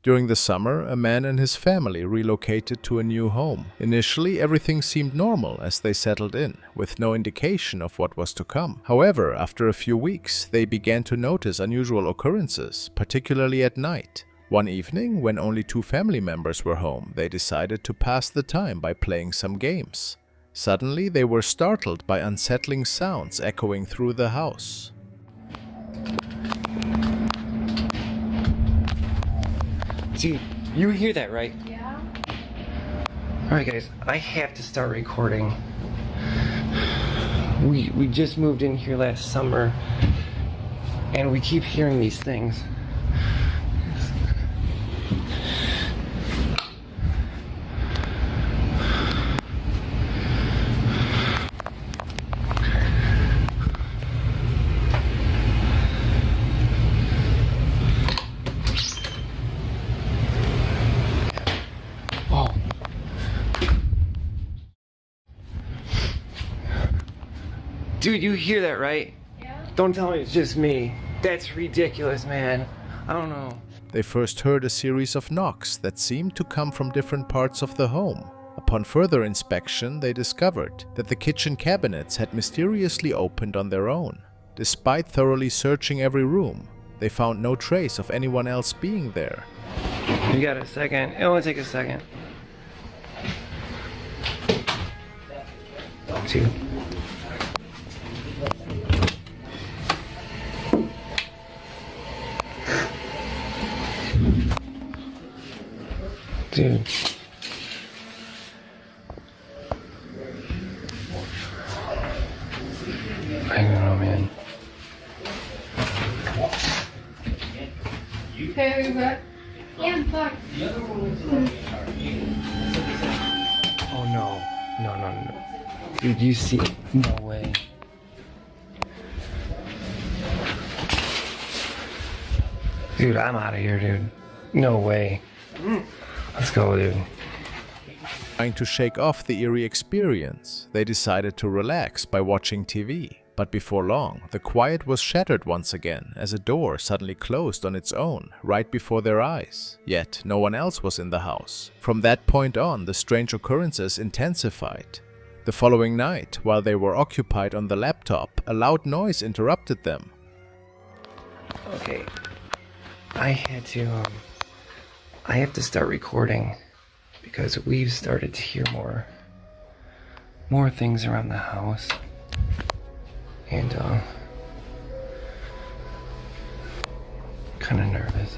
During the summer, a man and his family relocated to a new home. Initially, everything seemed normal as they settled in, with no indication of what was to come. However, after a few weeks, they began to notice unusual occurrences, particularly at night. One evening, when only 2 family members were home, they decided to pass the time by playing some games. Suddenly, they were startled by unsettling sounds echoing through the house. Dude, you hear that, right? Yeah. Alright guys, I have to start recording. We just moved in here last summer and we keep hearing these things. Dude, you hear that, right? Yeah. Don't tell me it's just me. That's ridiculous, man. I don't know. They first heard a series of knocks that seemed to come from different parts of the home. Upon further inspection, they discovered that the kitchen cabinets had mysteriously opened on their own. Despite thoroughly searching every room, they found no trace of anyone else being there. You got a second? It only take a second. 2. Dude. I don't know, man. Hey, are you back? Yeah, I'm fine. Oh no. No. Dude, you see? No way. Dude, I'm out of here, dude. No way. Let's go, dude. Trying to shake off the eerie experience, they decided to relax by watching TV. But before long, the quiet was shattered once again as a door suddenly closed on its own, right before their eyes. Yet, no one else was in the house. From that point on, the strange occurrences intensified. The following night, while they were occupied on the laptop, a loud noise interrupted them. Okay. I have to start recording because we've started to hear more things around the house. And kind of nervous.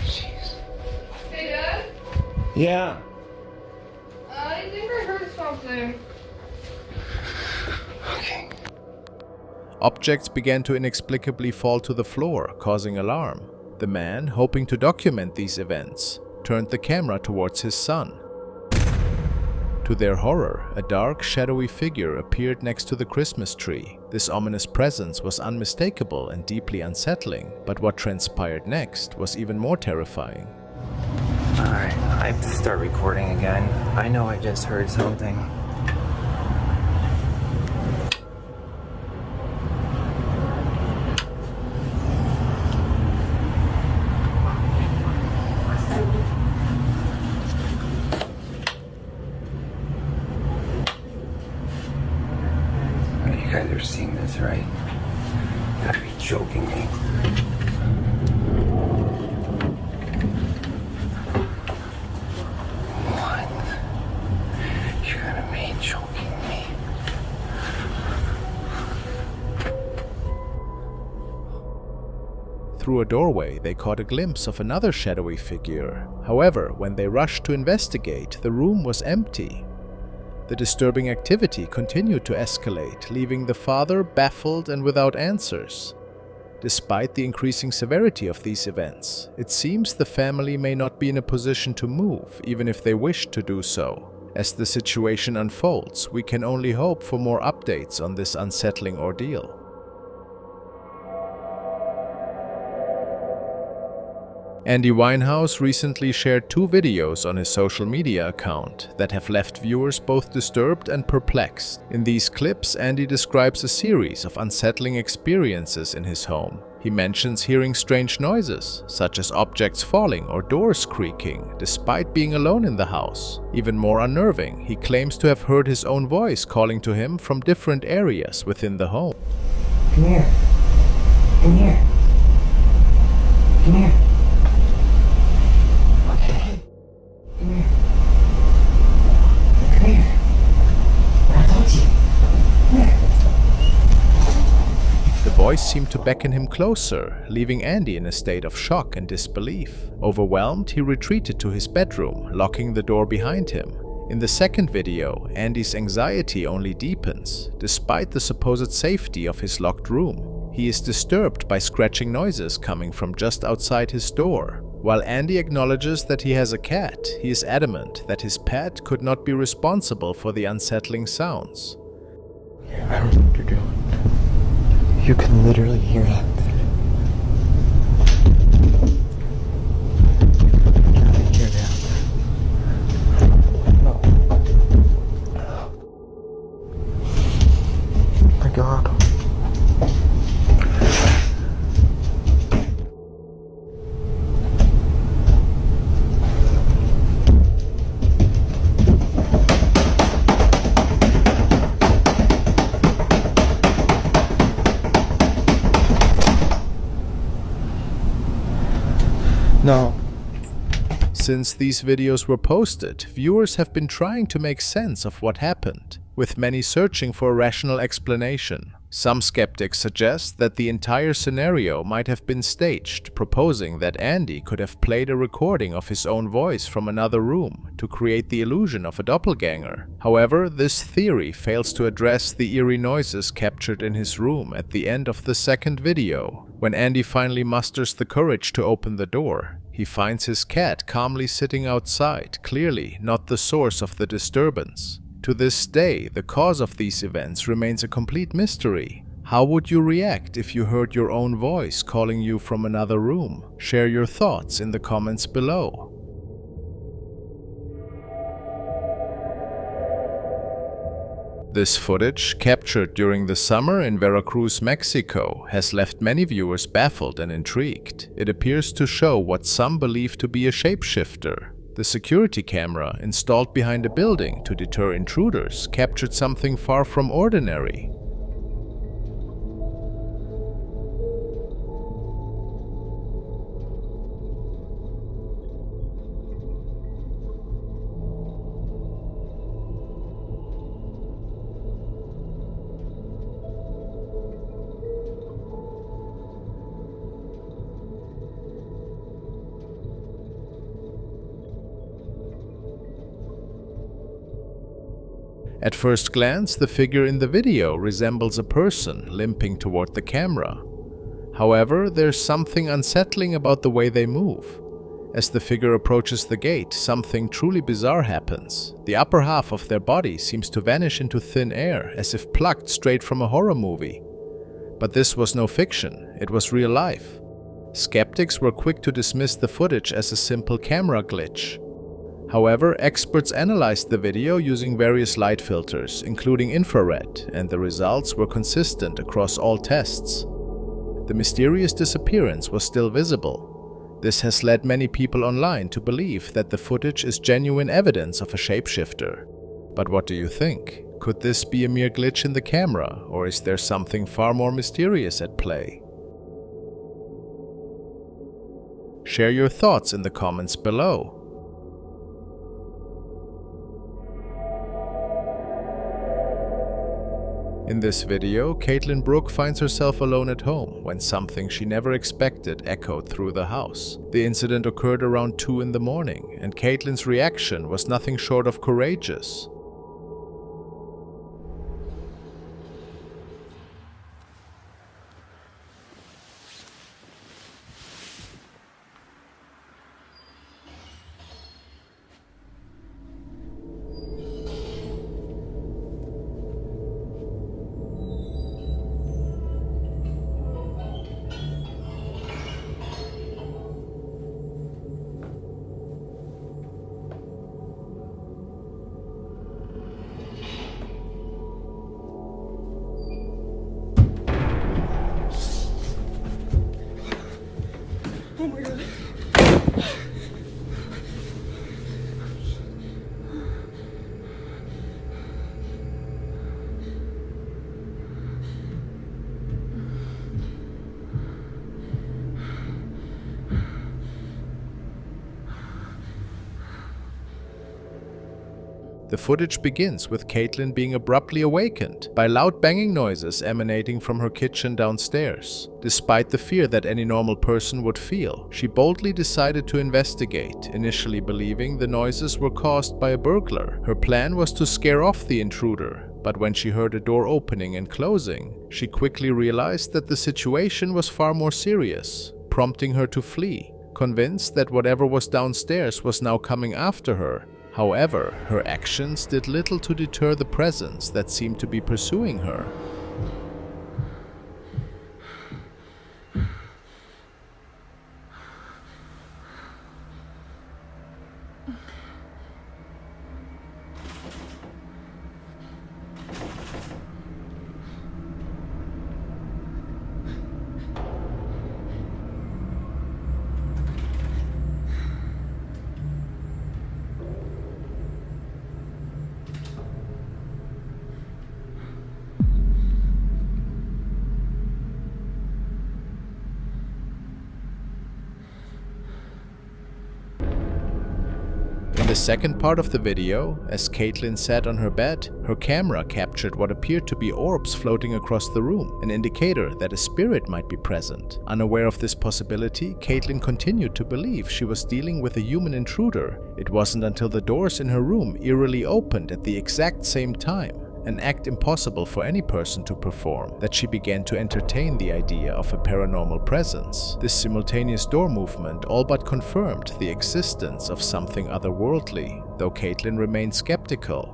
Jeez. Hey, Dad? Yeah. I think I heard something. Okay. Objects began to inexplicably fall to the floor, causing alarm. The man, hoping to document these events, turned the camera towards his son. To their horror, a dark, shadowy figure appeared next to the Christmas tree. This ominous presence was unmistakable and deeply unsettling, but what transpired next was even more terrifying. Alright, I have to start recording again. I know I just heard something. You guys are seeing this, right? You gotta be joking me. What? You gotta be joking me. Through a doorway, they caught a glimpse of another shadowy figure. However, when they rushed to investigate, the room was empty. The disturbing activity continued to escalate, leaving the father baffled and without answers. Despite the increasing severity of these events, it seems the family may not be in a position to move, even if they wish to do so. As the situation unfolds, we can only hope for more updates on this unsettling ordeal. Andy Winehouse recently shared 2 videos on his social media account that have left viewers both disturbed and perplexed. In these clips, Andy describes a series of unsettling experiences in his home. He mentions hearing strange noises, such as objects falling or doors creaking, despite being alone in the house. Even more unnerving, he claims to have heard his own voice calling to him from different areas within the home. Come here. Come here. Come here. Okay. Come here. Come here. I told you. Come here. The voice seemed to beckon him closer, leaving Andy in a state of shock and disbelief. Overwhelmed, he retreated to his bedroom, locking the door behind him. In the second video, Andy's anxiety only deepens, despite the supposed safety of his locked room. He is disturbed by scratching noises coming from just outside his door. While Andy acknowledges that he has a cat, he is adamant that his pet could not be responsible for the unsettling sounds. Yeah, I don't know what you're doing. You can literally hear that. Hear that. Oh. My God. No. Since these videos were posted, viewers have been trying to make sense of what happened, with many searching for a rational explanation. Some skeptics suggest that the entire scenario might have been staged, proposing that Andy could have played a recording of his own voice from another room to create the illusion of a doppelganger. However, this theory fails to address the eerie noises captured in his room at the end of the second video. When Andy finally musters the courage to open the door, he finds his cat calmly sitting outside, clearly not the source of the disturbance. To this day, the cause of these events remains a complete mystery. How would you react if you heard your own voice calling you from another room? Share your thoughts in the comments below. This footage, captured during the summer in Veracruz, Mexico, has left many viewers baffled and intrigued. It appears to show what some believe to be a shapeshifter. The security camera, installed behind a building to deter intruders, captured something far from ordinary. At first glance, the figure in the video resembles a person limping toward the camera. However, there's something unsettling about the way they move. As the figure approaches the gate, something truly bizarre happens. The upper half of their body seems to vanish into thin air, as if plucked straight from a horror movie. But this was no fiction, it was real life. Skeptics were quick to dismiss the footage as a simple camera glitch. However, experts analyzed the video using various light filters, including infrared, and the results were consistent across all tests. The mysterious disappearance was still visible. This has led many people online to believe that the footage is genuine evidence of a shapeshifter. But what do you think? Could this be a mere glitch in the camera, or is there something far more mysterious at play? Share your thoughts in the comments below. In this video, Caitlin Brooke finds herself alone at home when something she never expected echoed through the house. The incident occurred around 2 in the morning, and Caitlin's reaction was nothing short of courageous. The footage begins with Caitlin being abruptly awakened by loud banging noises emanating from her kitchen downstairs. Despite the fear that any normal person would feel, she boldly decided to investigate, initially believing the noises were caused by a burglar. Her plan was to scare off the intruder, but when she heard a door opening and closing, she quickly realized that the situation was far more serious, prompting her to flee, convinced that whatever was downstairs was now coming after her. However, her actions did little to deter the presence that seemed to be pursuing her. In the second part of the video, as Caitlin sat on her bed, her camera captured what appeared to be orbs floating across the room, an indicator that a spirit might be present. Unaware of this possibility, Caitlin continued to believe she was dealing with a human intruder. It wasn't until the doors in her room eerily opened at the exact same time, an act impossible for any person to perform, that she began to entertain the idea of a paranormal presence. This simultaneous door movement all but confirmed the existence of something otherworldly, though Caitlin remained skeptical.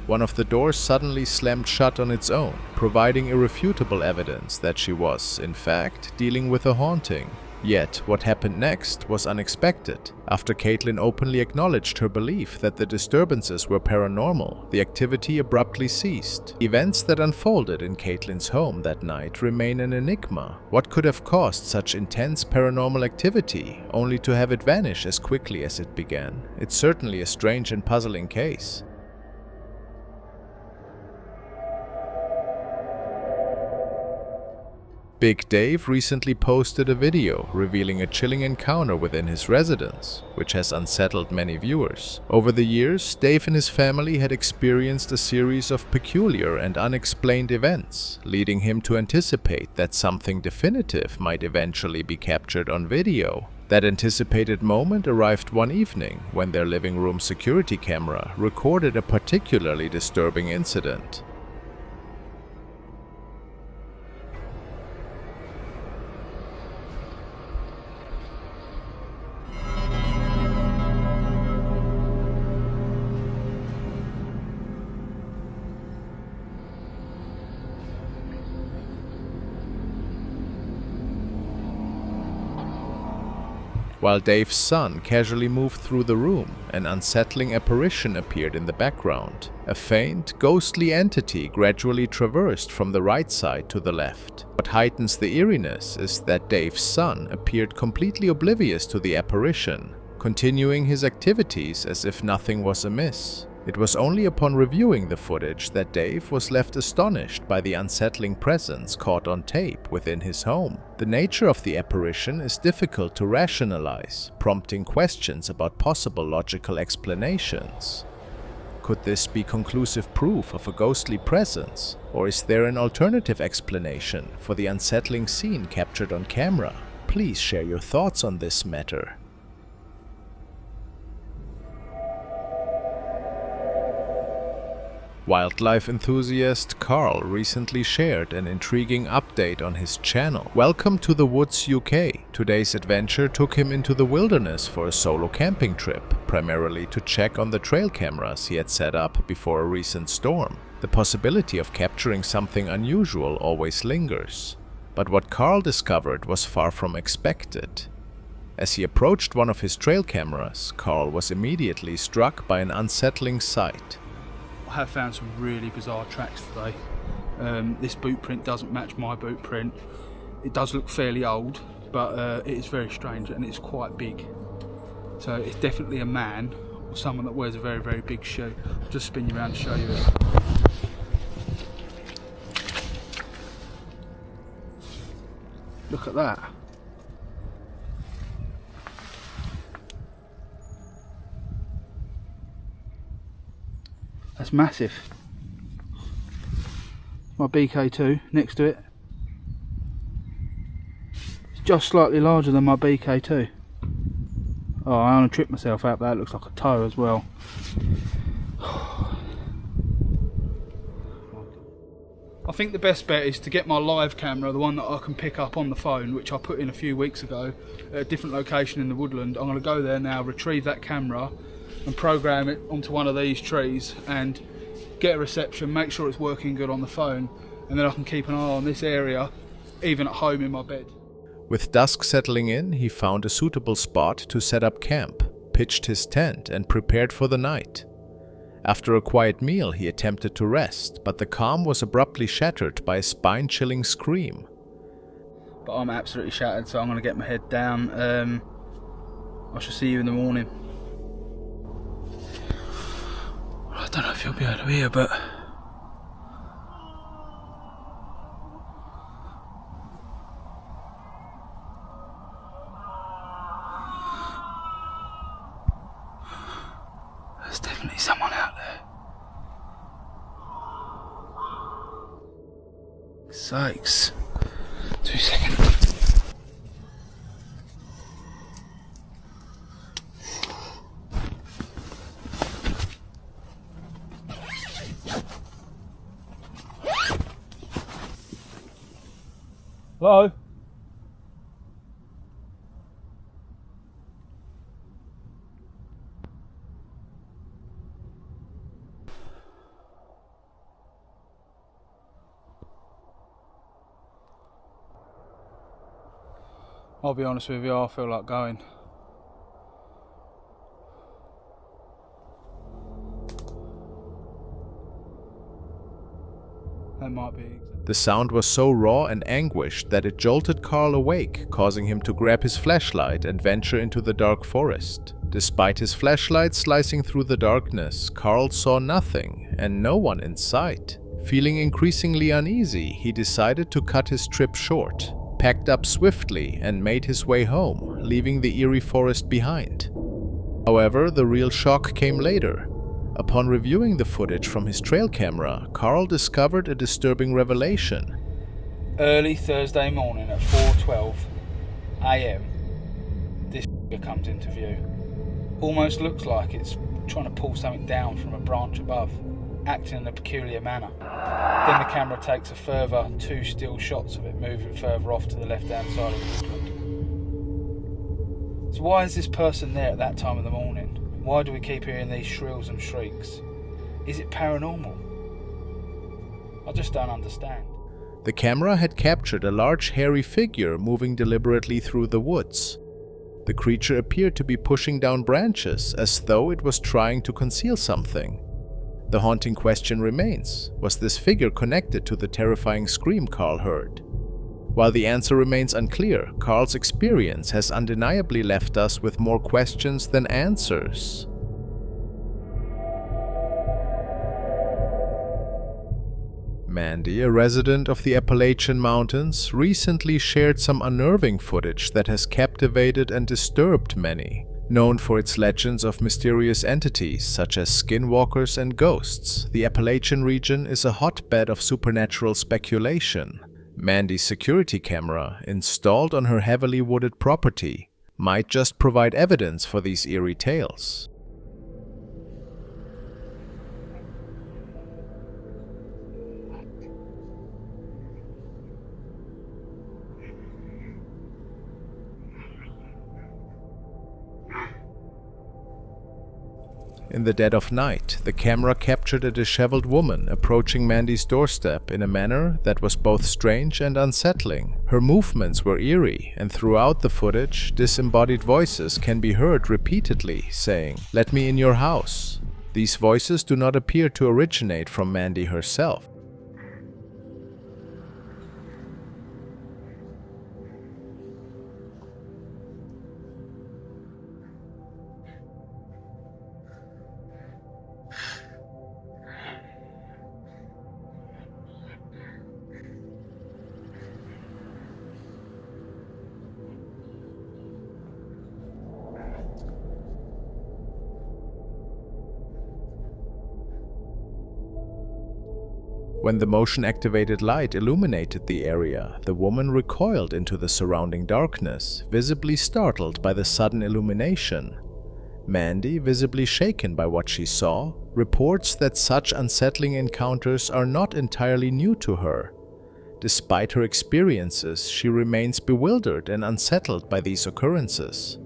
One of the doors suddenly slammed shut on its own, providing irrefutable evidence that she was, in fact, dealing with a haunting. Yet, what happened next was unexpected. After Caitlin openly acknowledged her belief that the disturbances were paranormal, the activity abruptly ceased. Events that unfolded in Caitlin's home that night remain an enigma. What could have caused such intense paranormal activity, only to have it vanish as quickly as it began? It's certainly a strange and puzzling case. Big Dave recently posted a video revealing a chilling encounter within his residence, which has unsettled many viewers. Over the years, Dave and his family had experienced a series of peculiar and unexplained events, leading him to anticipate that something definitive might eventually be captured on video. That anticipated moment arrived one evening when their living room security camera recorded a particularly disturbing incident. While Dave's son casually moved through the room, an unsettling apparition appeared in the background. A faint, ghostly entity gradually traversed from the right side to the left. What heightens the eeriness is that Dave's son appeared completely oblivious to the apparition, continuing his activities as if nothing was amiss. It was only upon reviewing the footage that Dave was left astonished by the unsettling presence caught on tape within his home. The nature of the apparition is difficult to rationalize, prompting questions about possible logical explanations. Could this be conclusive proof of a ghostly presence, or is there an alternative explanation for the unsettling scene captured on camera? Please share your thoughts on this matter. Wildlife enthusiast Carl recently shared an intriguing update on his channel. Welcome to the Woods, UK. Today's adventure took him into the wilderness for a solo camping trip, primarily to check on the trail cameras he had set up before a recent storm. The possibility of capturing something unusual always lingers, but what Carl discovered was far from expected. As he approached one of his trail cameras, Carl was immediately struck by an unsettling sight. I have found some really bizarre tracks today. This boot print doesn't match my boot print. It does look fairly old, but it is very strange and it's quite big. So it's definitely a man or someone that wears a very, very big shoe. I'll just spin you around to show you it. Look at that. That's massive. My BK2 next to it. It's just slightly larger than my BK2. Oh, I want to trip myself out, but that looks like a toe as well. I think the best bet is to get my live camera, the one that I can pick up on the phone, which I put in a few weeks ago at a different location in the woodland. I'm going to go there now, retrieve that camera and program it onto one of these trees and get a reception, make sure it's working good on the phone, and then I can keep an eye on this area, even at home in my bed. With dusk settling in, he found a suitable spot to set up camp, pitched his tent, and prepared for the night. After a quiet meal, he attempted to rest, but the calm was abruptly shattered by a spine-chilling scream. But I'm absolutely shattered, so I'm going to get my head down. I shall see you in the morning. I don't know if you'll be able to hear, but there's definitely someone out there. Sakes. 2 seconds. Hello? I'll be honest with you, I feel like going. That might be. The sound was so raw and anguished that it jolted Carl awake, causing him to grab his flashlight and venture into the dark forest. Despite his flashlight slicing through the darkness, Carl saw nothing and no one in sight. Feeling increasingly uneasy, he decided to cut his trip short, packed up swiftly, and made his way home, leaving the eerie forest behind. However, the real shock came later. Upon reviewing the footage from his trail camera, Carl discovered a disturbing revelation. Early Thursday morning at 4:12 AM, this comes into view. Almost looks like it's trying to pull something down from a branch above, acting in a peculiar manner. Then the camera takes a further 2 still shots of it moving further off to the left-hand side of the woodland. So why is this person there at that time of the morning? Why do we keep hearing these shrills and shrieks? Is it paranormal? I just don't understand. The camera had captured a large hairy figure moving deliberately through the woods. The creature appeared to be pushing down branches as though it was trying to conceal something. The haunting question remains, was this figure connected to the terrifying scream Carl heard? While the answer remains unclear, Carl's experience has undeniably left us with more questions than answers. Mandy, a resident of the Appalachian Mountains, recently shared some unnerving footage that has captivated and disturbed many. Known for its legends of mysterious entities such as skinwalkers and ghosts, the Appalachian region is a hotbed of supernatural speculation. Mandy's security camera, installed on her heavily wooded property, might just provide evidence for these eerie tales. In the dead of night, the camera captured a disheveled woman approaching Mandy's doorstep in a manner that was both strange and unsettling. Her movements were eerie, and throughout the footage, disembodied voices can be heard repeatedly saying, "Let me in your house." These voices do not appear to originate from Mandy herself. When the motion-activated light illuminated the area, the woman recoiled into the surrounding darkness, visibly startled by the sudden illumination. Mandy, visibly shaken by what she saw, reports that such unsettling encounters are not entirely new to her. Despite her experiences, she remains bewildered and unsettled by these occurrences.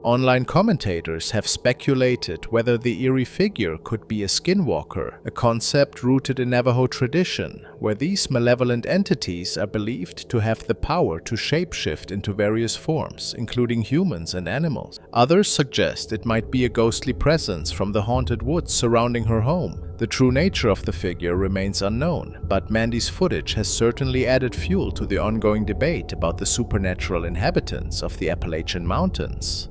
Online commentators have speculated whether the eerie figure could be a skinwalker, a concept rooted in Navajo tradition, where these malevolent entities are believed to have the power to shapeshift into various forms, including humans and animals. Others suggest it might be a ghostly presence from the haunted woods surrounding her home. The true nature of the figure remains unknown, but Mandy's footage has certainly added fuel to the ongoing debate about the supernatural inhabitants of the Appalachian Mountains.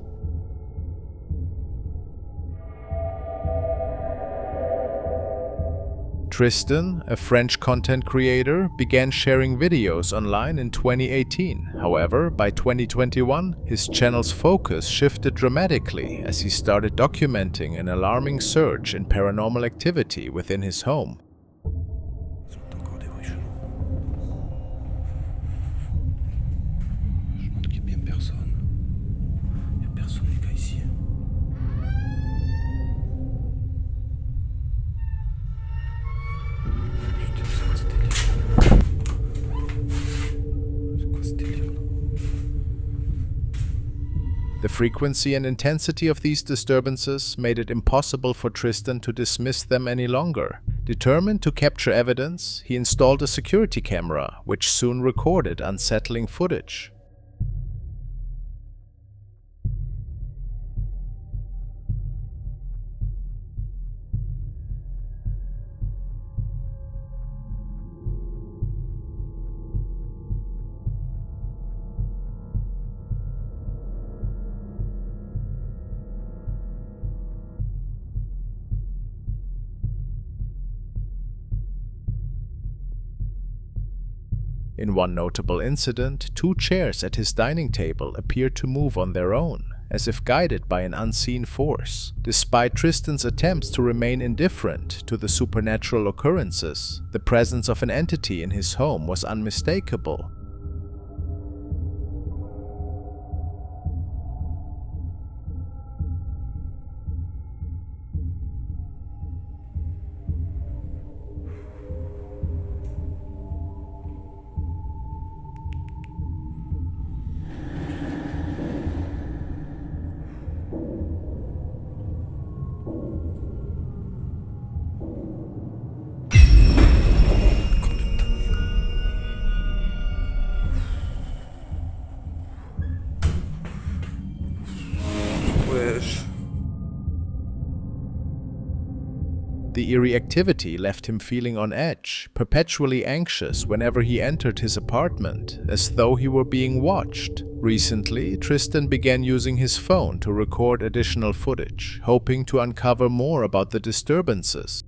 Tristan, a French content creator, began sharing videos online in 2018. However, by 2021, his channel's focus shifted dramatically as he started documenting an alarming surge in paranormal activity within his home. The frequency and intensity of these disturbances made it impossible for Tristan to dismiss them any longer. Determined to capture evidence, he installed a security camera, which soon recorded unsettling footage. In one notable incident, 2 chairs at his dining table appeared to move on their own, as if guided by an unseen force. Despite Tristan's attempts to remain indifferent to the supernatural occurrences, the presence of an entity in his home was unmistakable. The eerie activity left him feeling on edge, perpetually anxious whenever he entered his apartment, as though he were being watched. Recently, Tristan began using his phone to record additional footage, hoping to uncover more about the disturbances.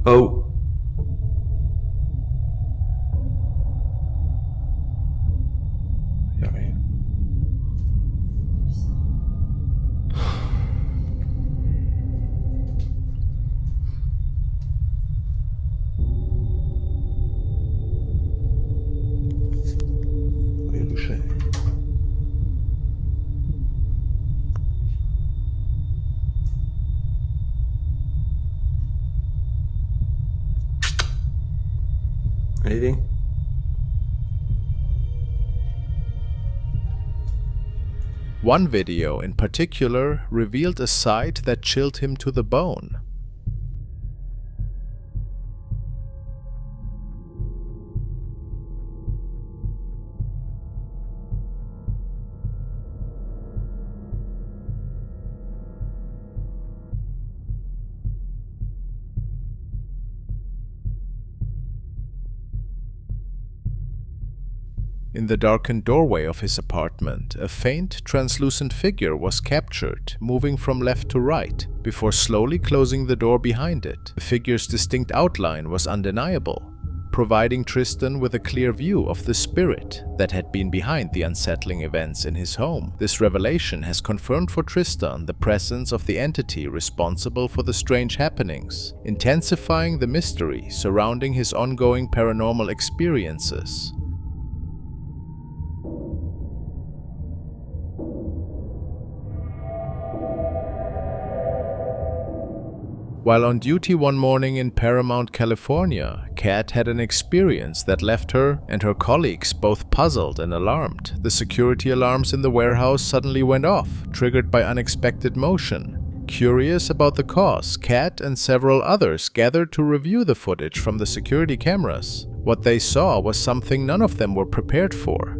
Oh. Jag vet. Vad är det du säger? Anything? One video in particular revealed a sight that chilled him to the bone. In the darkened doorway of his apartment, a faint, translucent figure was captured, moving from left to right, before slowly closing the door behind it. The figure's distinct outline was undeniable, providing Tristan with a clear view of the spirit that had been behind the unsettling events in his home. This revelation has confirmed for Tristan the presence of the entity responsible for the strange happenings, intensifying the mystery surrounding his ongoing paranormal experiences. While on duty one morning in Paramount, California, Kat had an experience that left her and her colleagues both puzzled and alarmed. The security alarms in the warehouse suddenly went off, triggered by unexpected motion. Curious about the cause, Kat and several others gathered to review the footage from the security cameras. What they saw was something none of them were prepared for.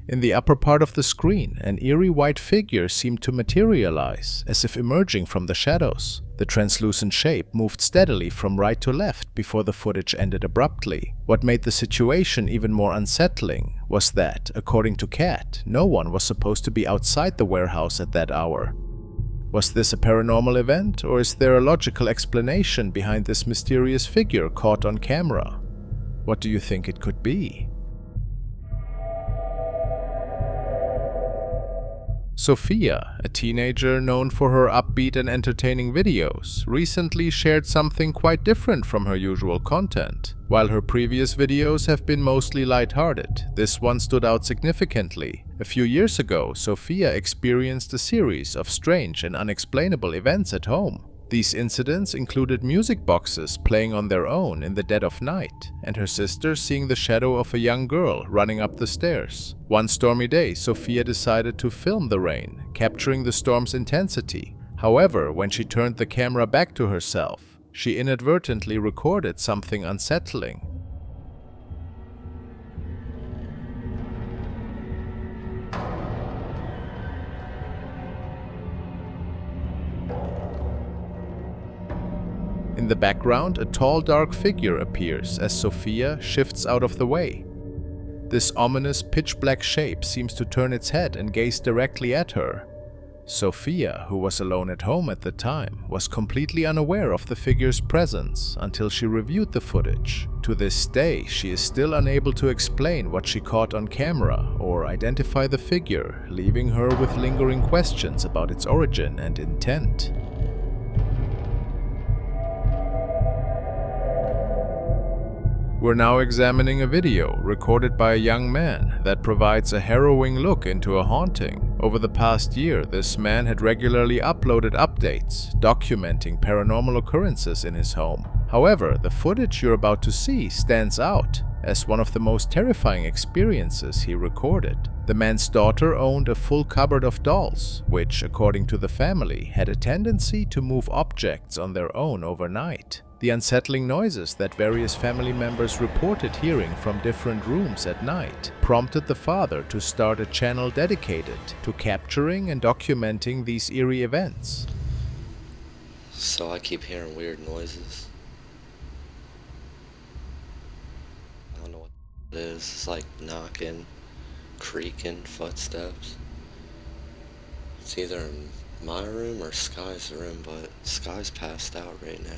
In the upper part of the screen, an eerie white figure seemed to materialize, as if emerging from the shadows. The translucent shape moved steadily from right to left before the footage ended abruptly. What made the situation even more unsettling was that, according to Kat, no one was supposed to be outside the warehouse at that hour. Was this a paranormal event, or is there a logical explanation behind this mysterious figure caught on camera? What do you think it could be? Sophia, a teenager known for her upbeat and entertaining videos, recently shared something quite different from her usual content. While her previous videos have been mostly lighthearted, this one stood out significantly. A few years ago, Sophia experienced a series of strange and unexplainable events at home. These incidents included music boxes playing on their own in the dead of night, and her sister seeing the shadow of a young girl running up the stairs. One stormy day, Sophia decided to film the rain, capturing the storm's intensity. However, when she turned the camera back to herself, she inadvertently recorded something unsettling. In the background, a tall, dark figure appears as Sophia shifts out of the way. This ominous, pitch-black shape seems to turn its head and gaze directly at her. Sophia, who was alone at home at the time, was completely unaware of the figure's presence until she reviewed the footage. To this day, she is still unable to explain what she caught on camera or identify the figure, leaving her with lingering questions about its origin and intent. We're now examining a video recorded by a young man that provides a harrowing look into a haunting. Over the past year, this man had regularly uploaded updates documenting paranormal occurrences in his home. However, the footage you're about to see stands out as one of the most terrifying experiences he recorded. The man's daughter owned a full cupboard of dolls, which, according to the family, had a tendency to move objects on their own overnight. The unsettling noises that various family members reported hearing from different rooms at night prompted the father to start a channel dedicated to capturing and documenting these eerie events. So I keep hearing weird noises. I don't know what it is. It's like knocking, creaking footsteps. It's either in my room or Sky's room, but Sky's passed out right now.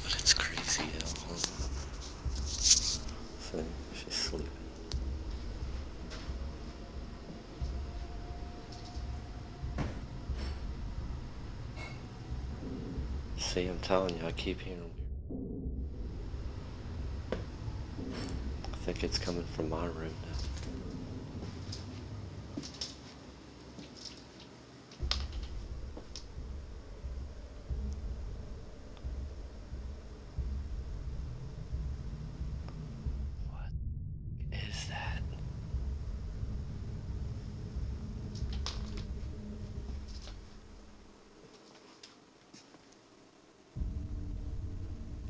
But it's crazy, yo. See, she's sleeping. See, I'm telling you, I keep hearing weird. I think it's coming from my room now. What is that?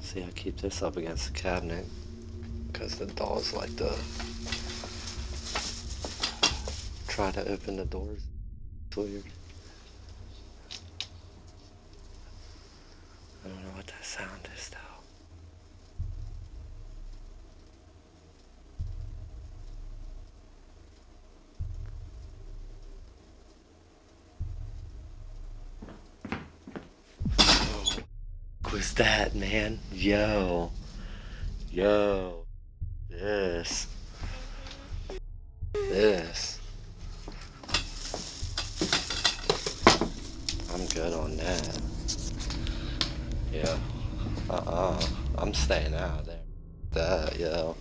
See, I keep this up against the cabinet because the dolls like to try to open the doors. It's weird. I don't know what that sound is though. What was that, man? Yo. This. I'm good on that. Yeah. I'm staying out of there. That, yo.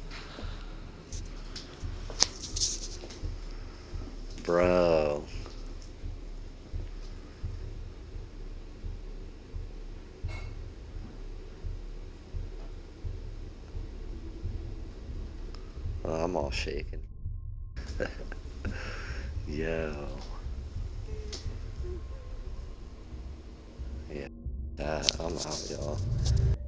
Bro. I'm all shaking. Yo. Yeah, I'm out, y'all.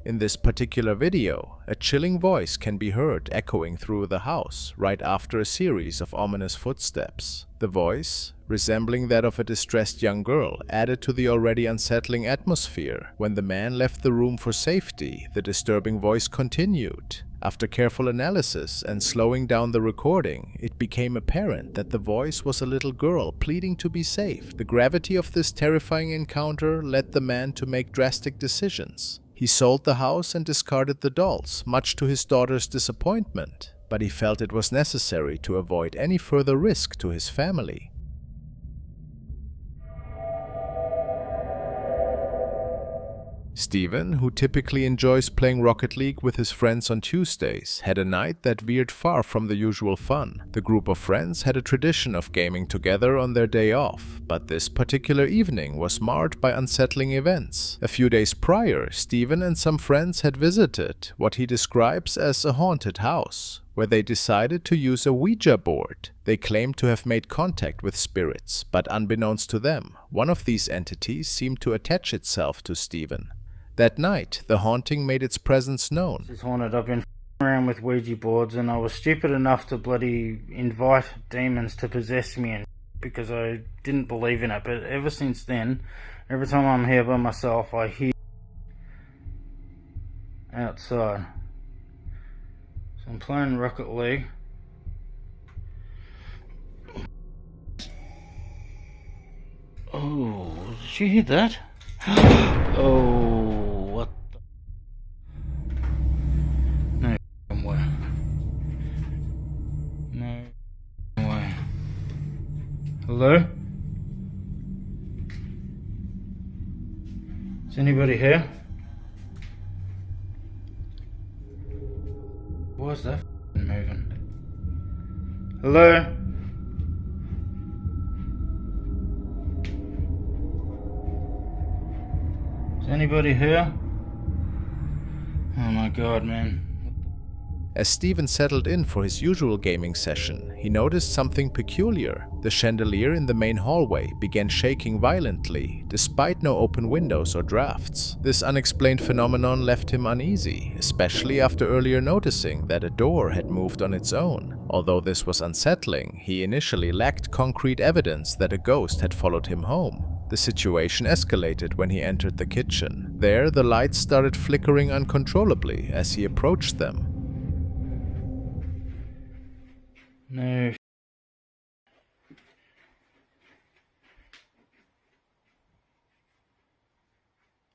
In this particular video, a chilling voice can be heard echoing through the house right after a series of ominous footsteps. The voice, resembling that of a distressed young girl, added to the already unsettling atmosphere. When the man left the room for safety, the disturbing voice continued. After careful analysis and slowing down the recording, it became apparent that the voice was a little girl pleading to be saved. The gravity of this terrifying encounter led the man to make drastic decisions. He sold the house and discarded the dolls, much to his daughter's disappointment, but he felt it was necessary to avoid any further risk to his family. Steven, who typically enjoys playing Rocket League with his friends on Tuesdays, had a night that veered far from the usual fun. The group of friends had a tradition of gaming together on their day off, but this particular evening was marred by unsettling events. A few days prior, Steven and some friends had visited what he describes as a haunted house, where they decided to use a Ouija board. They claimed to have made contact with spirits, but unbeknownst to them, one of these entities seemed to attach itself to Steven. That night, the haunting made its presence known. It's haunted. I've been around with Ouija boards, and I was stupid enough to bloody invite demons to possess me and because I didn't believe in it. But ever since then, every time I'm here by myself, I hear outside. So I'm playing Rocket League. Oh, did you hear that? Oh, what the... No way. No way. Hello? Is anybody here? Why is that moving? Hello? Is anybody here? Oh my god, man. As Steven settled in for his usual gaming session, he noticed something peculiar. The chandelier in the main hallway began shaking violently, despite no open windows or drafts. This unexplained phenomenon left him uneasy, especially after earlier noticing that a door had moved on its own. Although this was unsettling, he initially lacked concrete evidence that a ghost had followed him home. The situation escalated when he entered the kitchen. There, the lights started flickering uncontrollably as he approached them. No.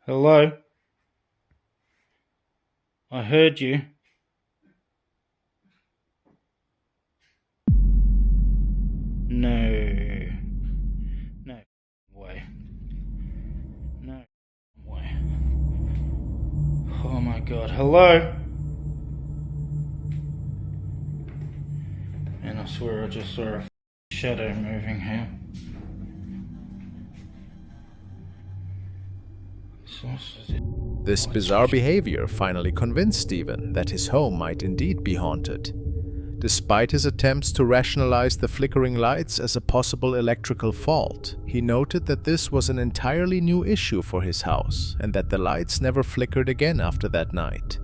Hello? I heard you. No. No way. No way. Oh my god. Hello? And I swear I just saw a shadow moving here. This bizarre behavior finally convinced Stephen that his home might indeed be haunted. Despite his attempts to rationalize the flickering lights as a possible electrical fault, he noted that this was an entirely new issue for his house and that the lights never flickered again after that night.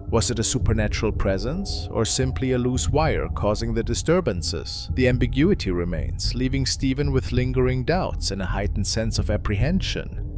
Was it a supernatural presence or simply a loose wire causing the disturbances? The ambiguity remains, leaving Stephen with lingering doubts and a heightened sense of apprehension.